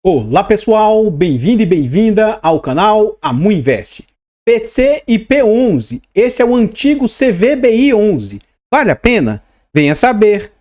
Olá pessoal, bem-vindo e bem-vinda ao canal Amuinvest. PCIP11, esse é o antigo CVBI11. Vale a pena? Venha saber.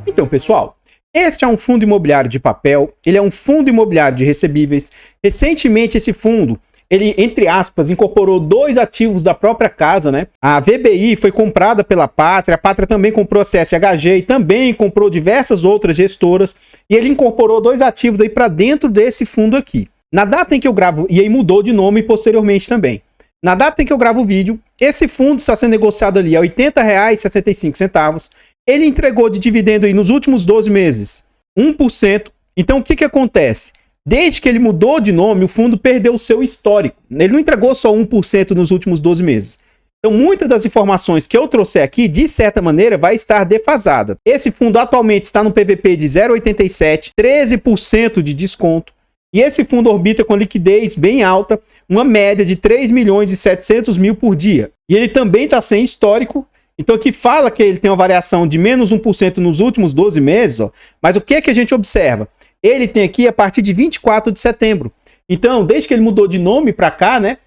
Então pessoal, este é um fundo imobiliário de papel, ele é um fundo imobiliário de recebíveis. Recentemente esse fundo, ele, entre aspas, incorporou dois ativos da própria casa, né? A VBI foi comprada pela Pátria, a Pátria também comprou a CSHG e também comprou diversas outras gestoras, e ele incorporou dois ativos aí para dentro desse fundo aqui. Na data em que eu gravo, e aí mudou de nome posteriormente também. Na data em que eu gravo o vídeo, esse fundo está sendo negociado ali a R$ 80,65. Ele entregou de dividendo aí nos últimos 12 meses 1%. Então o que acontece? Desde que ele mudou de nome, o fundo perdeu o seu histórico. Ele não entregou só 1% nos últimos 12 meses. Então, muitas das informações que eu trouxe aqui, de certa maneira, vai estar defasada. Esse fundo atualmente está no PVP de 0,87, 13% de desconto. E esse fundo orbita com liquidez bem alta, uma média de 3.700.000 por dia. E ele também está sem histórico. Então, aqui fala que ele tem uma variação de menos 1% nos últimos 12 meses. Ó. Mas o que é que a gente observa? Ele tem aqui a partir de 24 de setembro. Então, desde que ele mudou de nome para cá, né?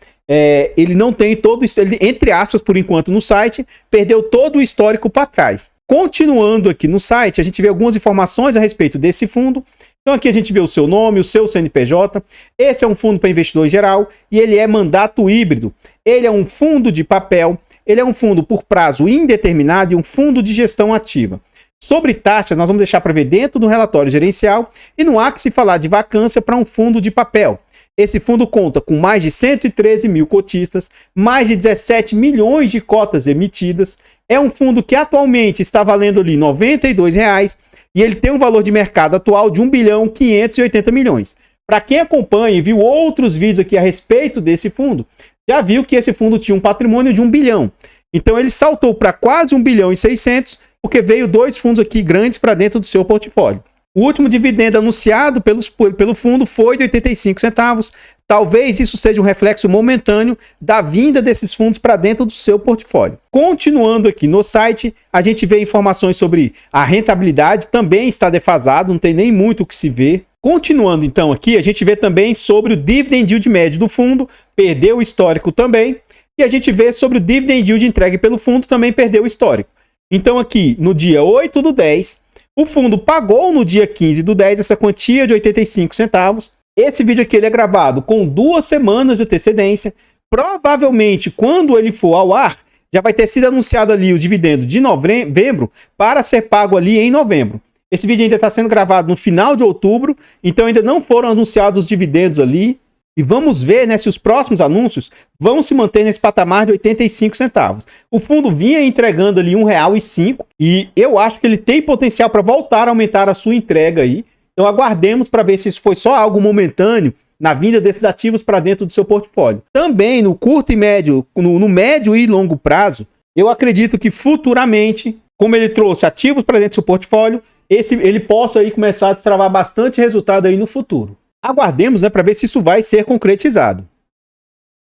Ele não tem todo, ele, entre aspas, por enquanto, no site, perdeu todo o histórico para trás. Continuando aqui no site, a gente vê algumas informações a respeito desse fundo. Então, aqui a gente vê o seu nome, o seu CNPJ. Esse é um fundo para investidor em geral e ele é mandato híbrido. Ele é um fundo de papel, ele é um fundo por prazo indeterminado e um fundo de gestão ativa. Sobre taxas, nós vamos deixar para ver dentro do relatório gerencial e não há que se falar de vacância para um fundo de papel. Esse fundo conta com mais de 113 mil cotistas, mais de 17 milhões de cotas emitidas. É um fundo que atualmente está valendo ali R$ 92,00 e ele tem um valor de mercado atual de 1.580 milhões. Para quem acompanha e viu outros vídeos aqui a respeito desse fundo, já viu que esse fundo tinha um patrimônio de 1 bilhão. Então ele saltou para quase 1.600 bilhão, porque veio dois fundos aqui grandes para dentro do seu portfólio. O último dividendo anunciado pelo fundo foi de 85 centavos. Talvez isso seja um reflexo momentâneo da vinda desses fundos para dentro do seu portfólio. Continuando aqui no site, a gente vê informações sobre a rentabilidade, também está defasado, não tem nem muito o que se ver. Continuando então aqui, a gente vê também sobre o dividend yield médio do fundo, perdeu o histórico também. E a gente vê sobre o dividend yield entregue pelo fundo, também perdeu o histórico. Então aqui, no dia 8 do 10, o fundo pagou no dia 15 do 10 essa quantia de 85 centavos. Esse vídeo aqui ele é gravado com 2 semanas de antecedência. Provavelmente, quando ele for ao ar, já vai ter sido anunciado ali o dividendo de novembro para ser pago ali em novembro. Esse vídeo ainda está sendo gravado no final de outubro, então ainda não foram anunciados os dividendos ali. E vamos ver, né, se os próximos anúncios vão se manter nesse patamar de 85 centavos. O fundo vinha entregando ali R$ 1,05 e eu acho que ele tem potencial para voltar a aumentar a sua entrega aí. Então aguardemos para ver se isso foi só algo momentâneo na vinda desses ativos para dentro do seu portfólio. Também no curto e médio, no médio e longo prazo, eu acredito que futuramente, como ele trouxe ativos para dentro do seu portfólio, ele possa aí começar a destravar bastante resultado aí no futuro. Aguardemos, né, para ver se isso vai ser concretizado.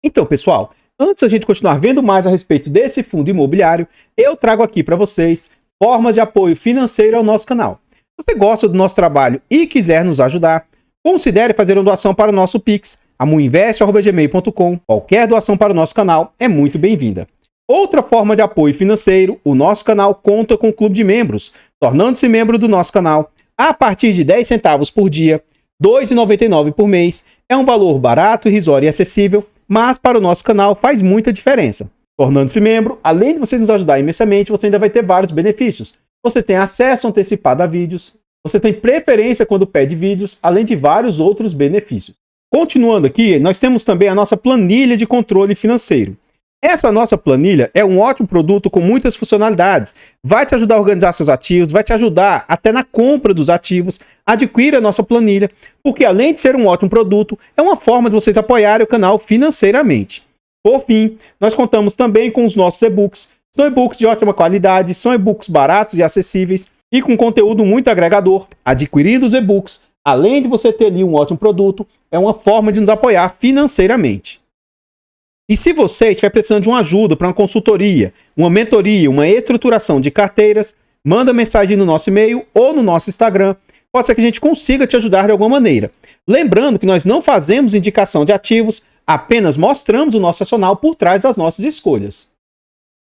Então, pessoal, antes da gente continuar vendo mais a respeito desse fundo imobiliário, eu trago aqui para vocês formas de apoio financeiro ao nosso canal. Se você gosta do nosso trabalho e quiser nos ajudar, considere fazer uma doação para o nosso Pix, amuinvest@gmail.com. Qualquer doação para o nosso canal é muito bem-vinda. Outra forma de apoio financeiro, o nosso canal conta com o clube de membros, tornando-se membro do nosso canal a partir de 10 centavos por dia, R$ 2,99 por mês. É um valor barato, irrisório e acessível, mas para o nosso canal faz muita diferença. Tornando-se membro, além de você nos ajudar imensamente, você ainda vai ter vários benefícios. Você tem acesso antecipado a vídeos, você tem preferência quando pede vídeos, além de vários outros benefícios. Continuando aqui, nós temos também a nossa planilha de controle financeiro. Essa nossa planilha é um ótimo produto com muitas funcionalidades. Vai te ajudar a organizar seus ativos, vai te ajudar até na compra dos ativos. Adquira a nossa planilha, porque além de ser um ótimo produto, é uma forma de vocês apoiarem o canal financeiramente. Por fim, nós contamos também com os nossos e-books. São e-books de ótima qualidade, são e-books baratos e acessíveis e com conteúdo muito agregador. Adquirindo os e-books, além de você ter ali um ótimo produto, é uma forma de nos apoiar financeiramente. E se você estiver precisando de uma ajuda para uma consultoria, uma mentoria, uma estruturação de carteiras, manda mensagem no nosso e-mail ou no nosso Instagram. Pode ser que a gente consiga te ajudar de alguma maneira. Lembrando que nós não fazemos indicação de ativos, apenas mostramos o nosso racional por trás das nossas escolhas.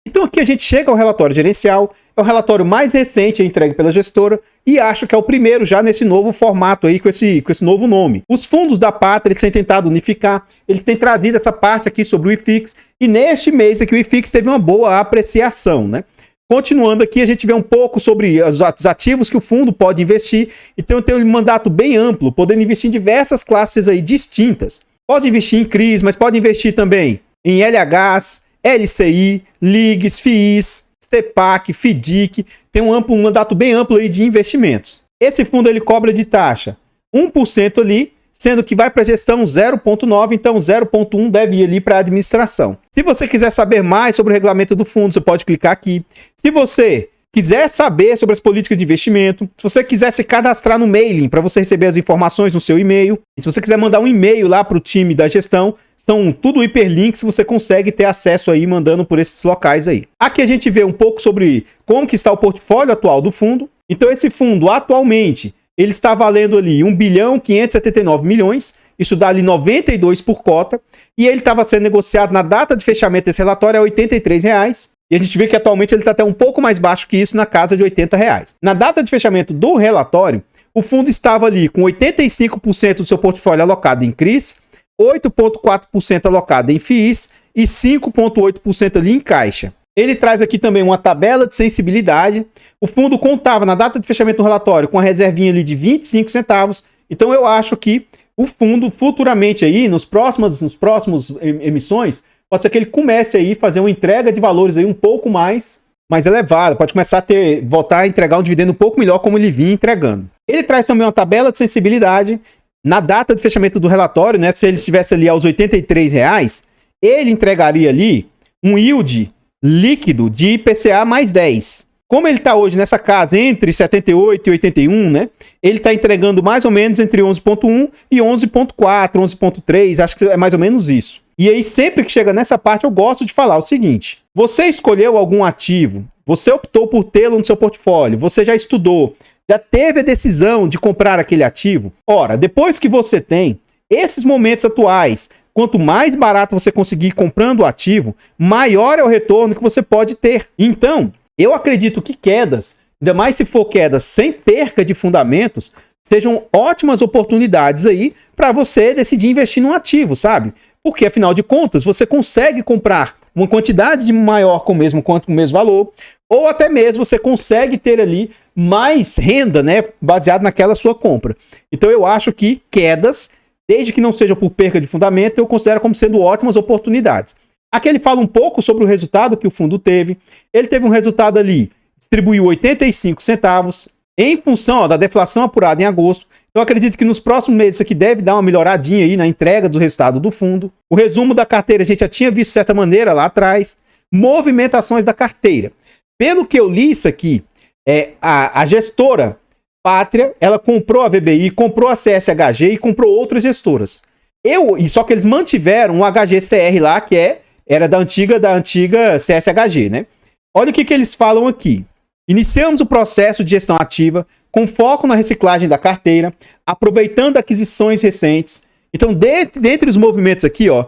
Então aqui a gente chega ao relatório gerencial, é o relatório mais recente entregue pela gestora e acho que é o primeiro já nesse novo formato aí, com esse novo nome. Os fundos da Pátria, eles têm tentado unificar, ele tem trazido essa parte aqui sobre o IFIX e neste mês aqui o IFIX teve uma boa apreciação, né? Continuando aqui, a gente vê um pouco sobre os ativos que o fundo pode investir. Então tem um mandato bem amplo, podendo investir em diversas classes aí distintas. Pode investir em CRIs, mas pode investir também em LHs, LCI, LIGs, FIIs, CEPAC, FIDIC. Tem um mandato bem amplo aí de investimentos. Esse fundo ele cobra de taxa 1% ali, sendo que vai para a gestão 0,9%, então 0,1% deve ir ali para a administração. Se você quiser saber mais sobre o regulamento do fundo, você pode clicar aqui. Se você quiser saber sobre as políticas de investimento, se você quiser se cadastrar no mailing para você receber as informações no seu e-mail, e se você quiser mandar um e-mail lá para o time da gestão, são tudo hiperlinks, você consegue ter acesso aí mandando por esses locais aí. Aqui a gente vê um pouco sobre como que está o portfólio atual do fundo. Então esse fundo atualmente ele está valendo ali 1.579 milhões, isso dá ali 92 por cota, e ele estava sendo negociado na data de fechamento desse relatório a R$ 83,00, e a gente vê que atualmente ele está até um pouco mais baixo que isso, na casa de R$ 80,00. Na data de fechamento do relatório, o fundo estava ali com 85% do seu portfólio alocado em CRIs, 8,4% alocado em FIIs e 5,8% ali em caixa. Ele traz aqui também uma tabela de sensibilidade. O fundo contava na data de fechamento do relatório com a reservinha ali de 25 centavos. Então eu acho que o fundo futuramente aí, nos próximos emissões, pode ser que ele comece aí a fazer uma entrega de valores aí um pouco mais elevada. Pode começar voltar a entregar um dividendo um pouco melhor como ele vinha entregando. Ele traz também uma tabela de sensibilidade. Na data de fechamento do relatório, né, se ele estivesse ali aos R$ 83,00, ele entregaria ali um yield líquido de IPCA mais 10. Como ele está hoje nessa casa entre 78 e 81, né? Ele está entregando mais ou menos entre 11,1 e 11,4, 11,3, acho que é mais ou menos isso. E aí sempre que chega nessa parte eu gosto de falar o seguinte: você escolheu algum ativo, você optou por tê-lo no seu portfólio, você já estudou, já teve a decisão de comprar aquele ativo? Ora, depois que você tem esses momentos atuais, quanto mais barato você conseguir comprando o ativo, maior é o retorno que você pode ter. Então, eu acredito que quedas, ainda mais se for quedas sem perca de fundamentos, sejam ótimas oportunidades aí para você decidir investir num ativo, sabe? Porque, afinal de contas, você consegue comprar uma quantidade de maior com o mesmo valor, ou até mesmo você consegue ter ali mais renda, né, baseado naquela sua compra. Então eu acho que quedas, desde que não seja por perca de fundamento, eu considero como sendo ótimas oportunidades. Aqui ele fala um pouco sobre o resultado que o fundo teve. Ele teve um resultado ali, distribuiu 85 centavos, em função da deflação apurada em agosto. Eu acredito que nos próximos meses isso aqui deve dar uma melhoradinha aí na entrega do resultado do fundo. O resumo da carteira a gente já tinha visto de certa maneira lá atrás. Movimentações da carteira. Pelo que eu li isso aqui, a gestora Pátria, ela comprou a VBI, comprou a CSHG e comprou outras gestoras. Só que eles mantiveram o HGCR lá, que era da antiga CSHG, né? Olha o que eles falam aqui. Iniciamos o processo de gestão ativa com foco na reciclagem da carteira, aproveitando aquisições recentes. Então, dentre os movimentos aqui, ó,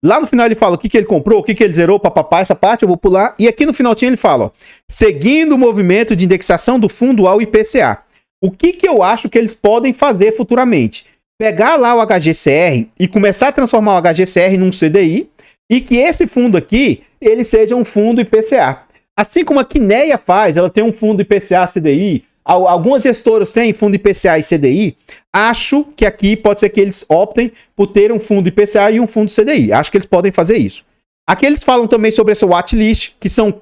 lá no final ele fala o que ele comprou, o que ele zerou, papapá, essa parte eu vou pular. E aqui no finalzinho ele fala, ó, seguindo o movimento de indexação do fundo ao IPCA. O que eu acho que eles podem fazer futuramente? Pegar lá o HGCR e começar a transformar o HGCR num CDI e que esse fundo aqui, ele seja um fundo IPCA. Assim como a Quineia faz, ela tem um fundo IPCA-CDI, algumas gestoras têm fundo IPCA e CDI, acho que aqui pode ser que eles optem por ter um fundo IPCA e um fundo CDI. Acho que eles podem fazer isso. Aqui eles falam também sobre essa watchlist, que são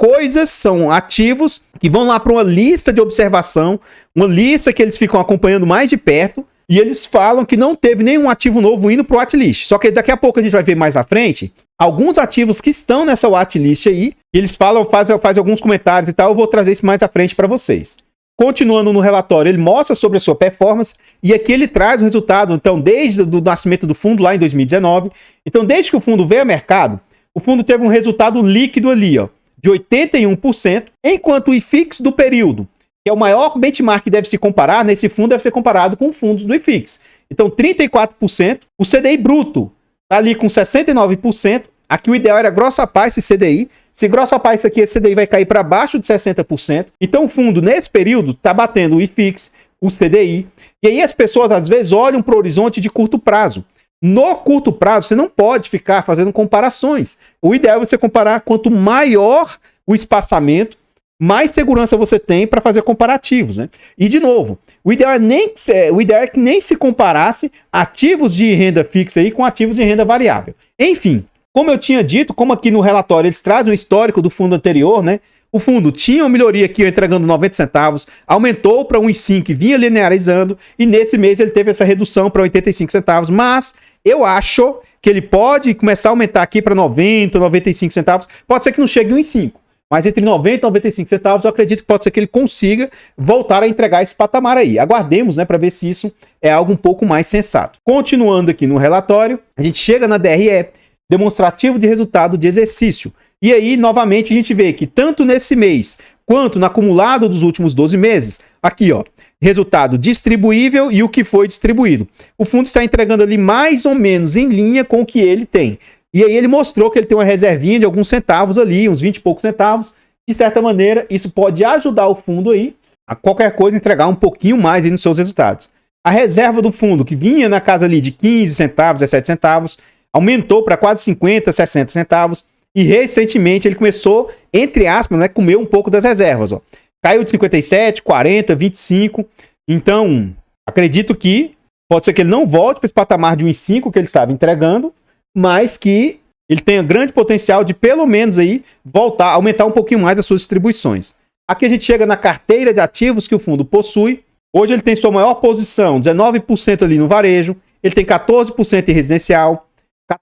são ativos que vão lá para uma lista de observação, uma lista que eles ficam acompanhando mais de perto, e eles falam que não teve nenhum ativo novo indo para o watchlist. Só que daqui a pouco a gente vai ver mais à frente alguns ativos que estão nessa watchlist aí, eles falam, fazem alguns comentários e tal, eu vou trazer isso mais à frente para vocês. Continuando no relatório, ele mostra sobre a sua performance e aqui ele traz o resultado, então, desde o nascimento do fundo lá em 2019. Então, desde que o fundo veio ao mercado, o fundo teve um resultado líquido ali, ó, de 81%, enquanto o IFIX do período, que é o maior benchmark que deve se comparar, nesse fundo deve ser comparado com fundos do IFIX. Então, 34%. O CDI bruto está ali com 69%. Aqui o ideal era grossapar esse CDI. Se grossapar isso aqui, esse CDI vai cair para baixo de 60%. Então, o fundo, nesse período, está batendo o IFIX, o CDI. E aí as pessoas, às vezes, olham para o horizonte de curto prazo. No curto prazo, você não pode ficar fazendo comparações. O ideal é você comparar quanto maior o espaçamento, mais segurança você tem para fazer comparativos, né? E, de novo, o ideal é que nem se comparasse ativos de renda fixa aí com ativos de renda variável. Enfim, como eu tinha dito, como aqui no relatório eles trazem o histórico do fundo anterior, né? O fundo tinha uma melhoria aqui, entregando 90 centavos, aumentou para 1,5 e vinha linearizando, e nesse mês ele teve essa redução para 85 centavos, mas eu acho que ele pode começar a aumentar aqui para 90, 95 centavos, pode ser que não chegue a 1,5. Mas entre 90 e 95 centavos, eu acredito que pode ser que ele consiga voltar a entregar esse patamar aí. Aguardemos, né, para ver se isso é algo um pouco mais sensato. Continuando aqui no relatório, a gente chega na DRE, demonstrativo de resultado de exercício. E aí, novamente, a gente vê que tanto nesse mês, quanto no acumulado dos últimos 12 meses, aqui, ó, resultado distribuível e o que foi distribuído. O fundo está entregando ali mais ou menos em linha com o que ele tem. E aí ele mostrou que ele tem uma reservinha de alguns centavos ali, uns 20 e poucos centavos. De certa maneira, isso pode ajudar o fundo aí a qualquer coisa entregar um pouquinho mais aí nos seus resultados. A reserva do fundo, que vinha na casa ali de 15 centavos, 17 centavos, aumentou para quase 50, 60 centavos. E recentemente ele começou, entre aspas, né, comer um pouco das reservas. Ó. Caiu de 57, 40, 25. Então, acredito que pode ser que ele não volte para esse patamar de 1,5 que ele estava entregando, mas que ele tenha grande potencial de, pelo menos, aí voltar, aumentar um pouquinho mais as suas distribuições. Aqui a gente chega na carteira de ativos que o fundo possui. Hoje ele tem sua maior posição, 19% ali no varejo, ele tem 14% em residencial,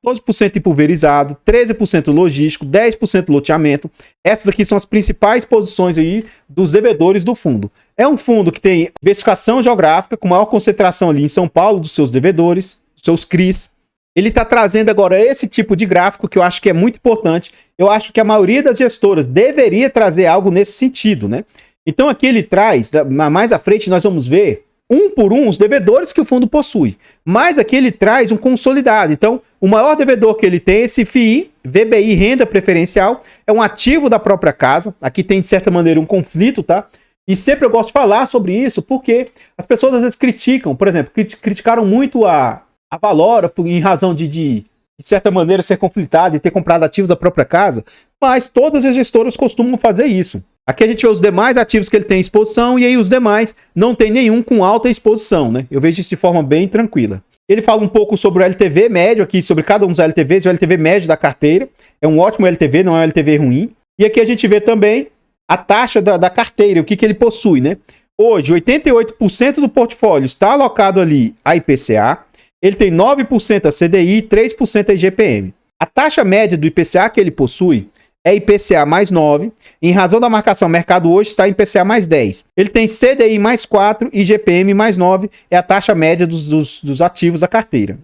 14% em pulverizado, 13% logístico, 10% loteamento. Essas aqui são as principais posições aí dos devedores do fundo. É um fundo que tem diversificação geográfica, com maior concentração ali em São Paulo dos seus devedores, dos seus CRIs. Ele está trazendo agora esse tipo de gráfico que eu acho que é muito importante. Eu acho que a maioria das gestoras deveria trazer algo nesse sentido, né? Então aqui ele traz, mais à frente nós vamos ver, um por um, os devedores que o fundo possui. Mas aqui ele traz um consolidado. Então, o maior devedor que ele tem é esse FII, VBI Renda Preferencial, é um ativo da própria casa. Aqui tem, de certa maneira, um conflito, tá? E sempre eu gosto de falar sobre isso, porque as pessoas às vezes criticam, por exemplo, criticaram muito a Valora em razão de certa maneira, ser conflitada e ter comprado ativos da própria casa, mas todas as gestoras costumam fazer isso. Aqui a gente vê os demais ativos que ele tem em exposição e aí os demais não tem nenhum com alta exposição, né? Eu vejo isso de forma bem tranquila. Ele fala um pouco sobre o LTV médio aqui, sobre cada um dos LTVs, o LTV médio da carteira. É um ótimo LTV, não é um LTV ruim. E aqui a gente vê também a taxa da carteira, o que ele possui, né? Hoje, 88% do portfólio está alocado ali a IPCA. Ele tem 9% a CDI e 3% a IGPM. A taxa média do IPCA que ele possui é IPCA mais 9. Em razão da marcação mercado hoje, está em IPCA mais 10. Ele tem CDI mais 4 e IGPM mais 9. É a taxa média dos ativos da carteira.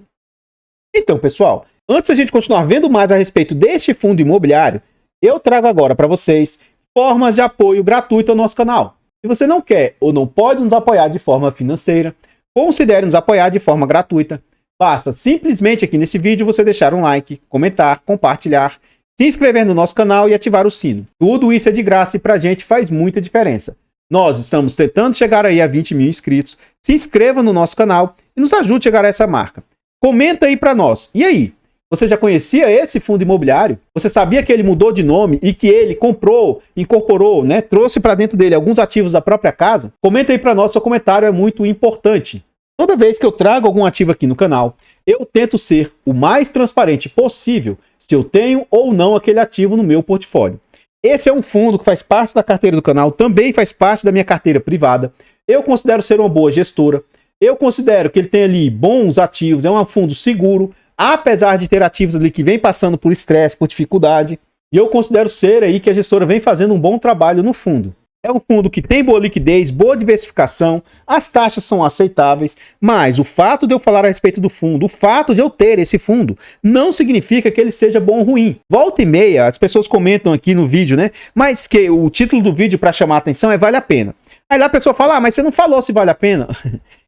Então, pessoal, antes da gente continuar vendo mais a respeito deste fundo imobiliário, eu trago agora para vocês formas de apoio gratuito ao nosso canal. Se você não quer ou não pode nos apoiar de forma financeira, considere nos apoiar de forma gratuita. Basta simplesmente aqui nesse vídeo você deixar um like, comentar, compartilhar, se inscrever no nosso canal e ativar o sino. Tudo isso é de graça e pra gente faz muita diferença. Nós estamos tentando chegar aí a 20 mil inscritos. Se inscreva no nosso canal e nos ajude a chegar a essa marca. Comenta aí pra nós. E aí? Você já conhecia esse fundo imobiliário? Você sabia que ele mudou de nome e que ele comprou, incorporou, né, trouxe para dentro dele alguns ativos da própria casa? Comenta aí para nós, seu comentário é muito importante. Toda vez que eu trago algum ativo aqui no canal, eu tento ser o mais transparente possível se eu tenho ou não aquele ativo no meu portfólio. Esse é um fundo que faz parte da carteira do canal, também faz parte da minha carteira privada. Eu considero ser uma boa gestora. Eu considero que ele tem ali bons ativos, é um fundo seguro, apesar de ter ativos ali que vem passando por estresse, por dificuldade. E eu considero ser aí que a gestora vem fazendo um bom trabalho no fundo. É um fundo que tem boa liquidez, boa diversificação, as taxas são aceitáveis, mas o fato de eu falar a respeito do fundo, o fato de eu ter esse fundo, não significa que ele seja bom ou ruim. Volta e meia, as pessoas comentam aqui no vídeo, né? Mas que o título do vídeo para chamar a atenção é vale a pena. Aí lá a pessoa fala, mas você não falou se vale a pena.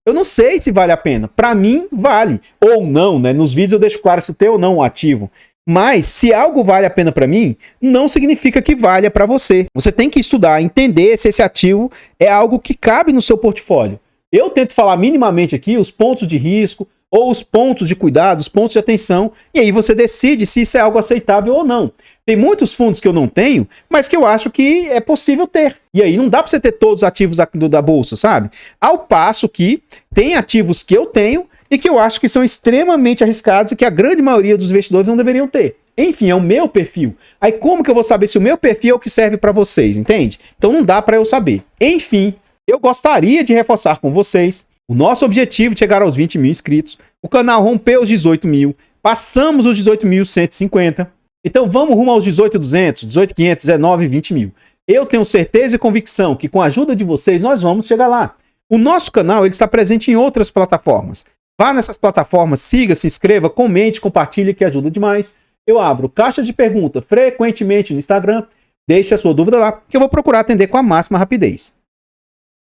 Eu não sei se vale a pena. Para mim, vale. Ou não, né? Nos vídeos eu deixo claro se tem ou não um ativo. Mas se algo vale a pena para mim, não significa que valha para você. Você tem que estudar, entender se esse ativo é algo que cabe no seu portfólio. Eu tento falar minimamente aqui os pontos de risco ou os pontos de cuidado, os pontos de atenção, e aí você decide se isso é algo aceitável ou não. Tem muitos fundos que eu não tenho, mas que eu acho que é possível ter. E aí não dá para você ter todos os ativos da bolsa, sabe? Ao passo que tem ativos que eu tenho e que eu acho que são extremamente arriscados e que a grande maioria dos investidores não deveriam ter. Enfim, é o meu perfil. Aí como que eu vou saber se o meu perfil é o que serve para vocês, entende? Então não dá para eu saber. Enfim, eu gostaria de reforçar com vocês o nosso objetivo de chegar aos 20 mil inscritos. O canal rompeu os 18 mil, passamos os 18.150. Então vamos rumo aos 18.200, 18.500, 19, 20 mil. Eu tenho certeza e convicção que com a ajuda de vocês nós vamos chegar lá. O nosso canal ele está presente em outras plataformas. Vá nessas plataformas, siga, se inscreva, comente, compartilhe que ajuda demais. Eu abro caixa de pergunta frequentemente no Instagram. Deixe a sua dúvida lá que eu vou procurar atender com a máxima rapidez.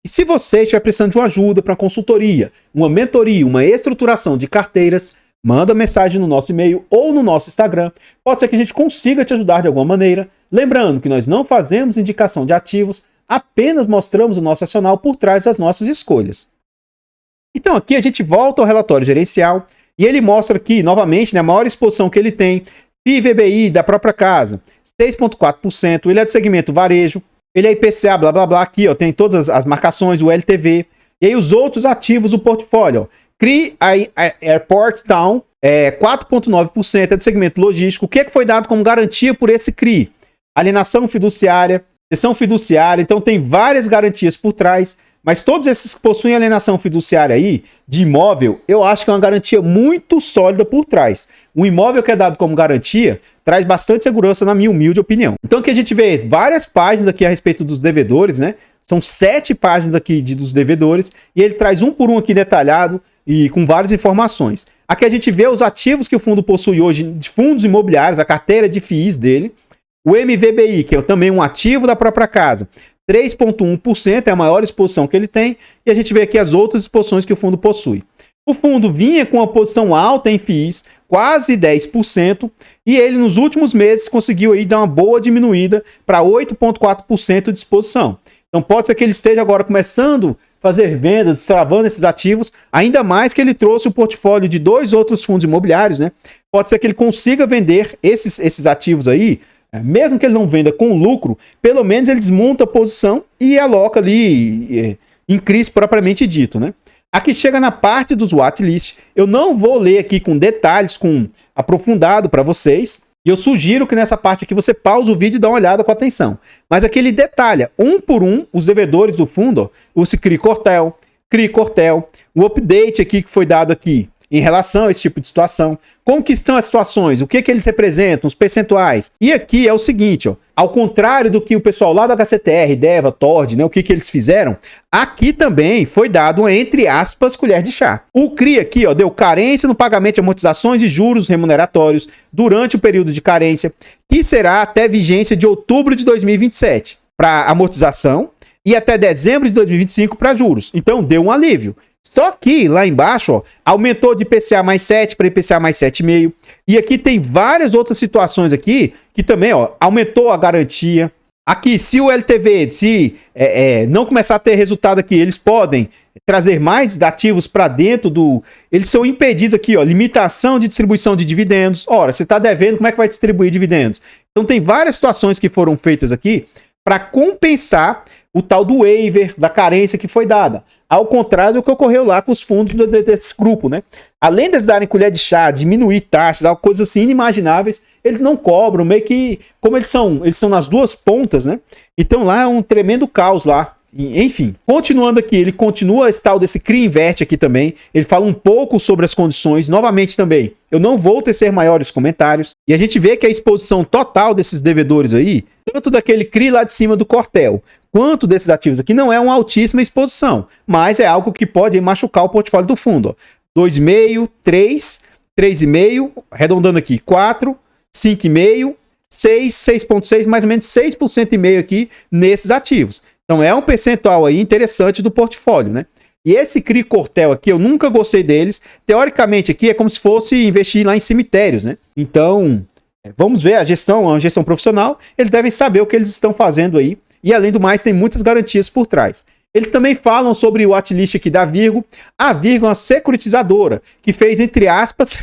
E se você estiver precisando de uma ajuda para consultoria, uma mentoria, uma estruturação de carteiras, manda mensagem no nosso e-mail ou no nosso Instagram. Pode ser que a gente consiga te ajudar de alguma maneira. Lembrando que nós não fazemos indicação de ativos, apenas mostramos o nosso racional por trás das nossas escolhas. Então aqui a gente volta ao relatório gerencial e ele mostra aqui, novamente, né, a maior exposição que ele tem, PIVBI da própria casa, 6,4%, ele é do segmento varejo, ele é IPCA, blá blá blá, aqui ó, tem todas as marcações, o LTV, e aí os outros ativos do portfólio, ó, CRI Airport Town, 4,9%, é do segmento logístico. O que é que foi dado como garantia por esse CRI? Alienação fiduciária, cessão fiduciária, então tem várias garantias por trás, mas todos esses que possuem alienação fiduciária aí, de imóvel, eu acho que é uma garantia muito sólida por trás. O imóvel que é dado como garantia traz bastante segurança, na minha humilde opinião. Então aqui a gente vê várias páginas aqui a respeito dos devedores, né? São 7 páginas aqui dos devedores, e ele traz um por um aqui detalhado e com várias informações. Aqui a gente vê os ativos que o fundo possui hoje de fundos imobiliários, a carteira de FIIs dele, o MVBI, que é também um ativo da própria casa, 3,1% é a maior exposição que ele tem, e a gente vê aqui as outras exposições que o fundo possui. O fundo vinha com uma posição alta em FIIs, quase 10%, e ele nos últimos meses conseguiu aí dar uma boa diminuída para 8,4% de exposição. Então pode ser que ele esteja agora começando a fazer vendas, destravando esses ativos, ainda mais que ele trouxe o portfólio de 2 outros fundos imobiliários, né? Pode ser que ele consiga vender esses ativos aí, mesmo que ele não venda com lucro, pelo menos ele desmonta a posição e aloca ali em CRIs propriamente dito, né? Aqui chega na parte dos watchlist, eu não vou ler aqui com detalhes, com aprofundado para vocês, e eu sugiro que nessa parte aqui você pause o vídeo e dá uma olhada com atenção. Mas aqui ele detalha, um por um, os devedores do fundo, ó, o CRI Cortel, o update aqui que foi dado aqui em relação a esse tipo de situação, como que estão as situações, o que eles representam, os percentuais. E aqui é o seguinte, ó, ao contrário do que o pessoal lá da HCTR, Deva, Tord, né, o que eles fizeram, aqui também foi dado uma, entre aspas, colher de chá. O CRI aqui, ó, deu carência no pagamento de amortizações e juros remuneratórios durante o período de carência, que será até vigência de outubro de 2027 para amortização e até dezembro de 2025 para juros. Então deu um alívio. Só que lá embaixo, ó, aumentou de IPCA mais 7 para IPCA mais 7,5. E aqui tem várias outras situações aqui que também, ó, aumentou a garantia. Aqui, se o LTV não começar a ter resultado aqui, eles podem trazer mais ativos para dentro do... Eles são impedidos aqui, ó, limitação de distribuição de dividendos. Ora, você está devendo, como é que vai distribuir dividendos? Então tem várias situações que foram feitas aqui para compensar o tal do waiver da carência que foi dada. Ao contrário do que ocorreu lá com os fundos desse grupo, né? Além de eles darem colher de chá, diminuir taxas, coisas assim inimagináveis, eles não cobram, meio que... Como eles são nas duas pontas, né? Então lá é um tremendo caos lá. Enfim, continuando aqui, ele continua esse tal desse CRI Inverte aqui também. Ele fala um pouco sobre as condições. Novamente também, eu não vou tecer maiores comentários. E a gente vê que a exposição total desses devedores aí, tanto daquele CRI lá de cima do Cortel, quanto desses ativos aqui não é uma altíssima exposição, mas é algo que pode machucar o portfólio do fundo. 2,5, 3, 3,5, arredondando aqui, 4, 5,5, 6, 6,6, mais ou menos 6,5% aqui nesses ativos. Então é um percentual aí interessante do portfólio, né? E esse CRI Cortel aqui, eu nunca gostei deles. Teoricamente aqui é como se fosse investir lá em cemitérios, né? Então, vamos ver a gestão, uma gestão profissional, eles devem saber o que eles estão fazendo aí. E além do mais, tem muitas garantias por trás. Eles também falam sobre o watchlist aqui da Virgo. A Virgo é uma securitizadora que fez, entre aspas,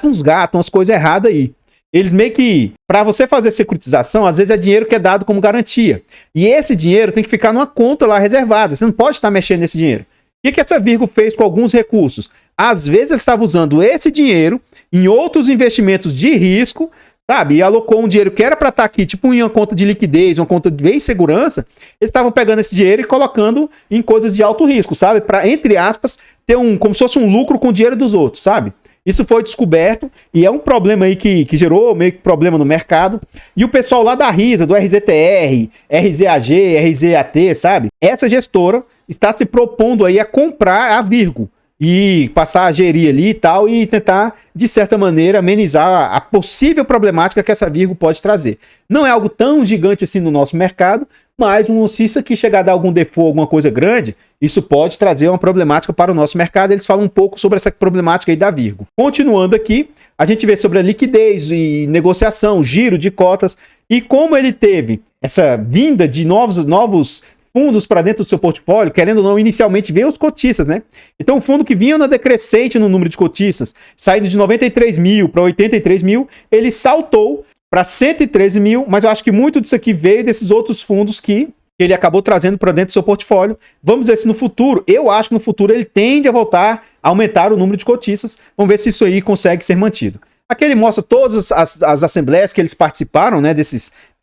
uns gatos, umas coisas erradas aí. Eles meio que, para você fazer securitização, às vezes é dinheiro que é dado como garantia. E esse dinheiro tem que ficar numa conta lá reservada. Você não pode estar mexendo nesse dinheiro. O que essa Virgo fez com alguns recursos? Às vezes ele estava usando esse dinheiro em outros investimentos de risco, sabe? E alocou um dinheiro que era para estar aqui, tipo em uma conta de liquidez, uma conta de bem segurança. Eles estavam pegando esse dinheiro e colocando em coisas de alto risco, sabe? Para, entre aspas, ter como se fosse um lucro com o dinheiro dos outros, sabe? Isso foi descoberto e é um problema aí que gerou meio que problema no mercado. E o pessoal lá da RISA, do RZTR, RZAG, RZAT, sabe? Essa gestora está se propondo aí a comprar a Virgo e passar a gerir ali e tal e tentar, de certa maneira, amenizar a possível problemática que essa Virgo pode trazer. Não é algo tão gigante assim no nosso mercado, mas se isso aqui chegar a dar algum default, alguma coisa grande, isso pode trazer uma problemática para o nosso mercado. Eles falam um pouco sobre essa problemática aí da Virgo. Continuando aqui, a gente vê sobre a liquidez e negociação, giro de cotas e como ele teve essa vinda de novos fundos para dentro do seu portfólio, querendo ou não, inicialmente veio os cotistas, né? Então o fundo que vinha na decrescente no número de cotistas, saindo de 93 mil para 83 mil, ele saltou para 113 mil, mas eu acho que muito disso aqui veio desses outros fundos que ele acabou trazendo para dentro do seu portfólio. Vamos ver se no futuro, eu acho que no futuro ele tende a voltar a aumentar o número de cotistas. Vamos ver se isso aí consegue ser mantido. Aqui ele mostra todas as assembleias que eles participaram, né,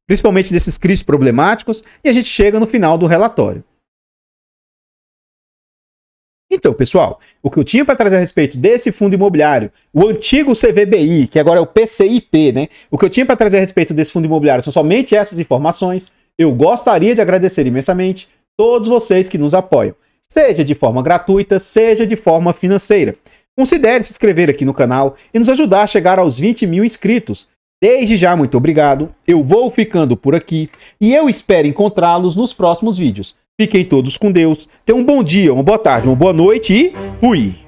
principalmente desses CRIs problemáticos, e a gente chega no final do relatório. Então, pessoal, o que eu tinha para trazer a respeito desse fundo imobiliário, o antigo CVBI, que agora é o PCIP, né? O que eu tinha para trazer a respeito desse fundo imobiliário são somente essas informações. Eu gostaria de agradecer imensamente todos vocês que nos apoiam, seja de forma gratuita, seja de forma financeira. Considere se inscrever aqui no canal e nos ajudar a chegar aos 20 mil inscritos. Desde já, muito obrigado. Eu vou ficando por aqui e eu espero encontrá-los nos próximos vídeos. Fiquem todos com Deus. Tenham um bom dia, uma boa tarde, uma boa noite e fui!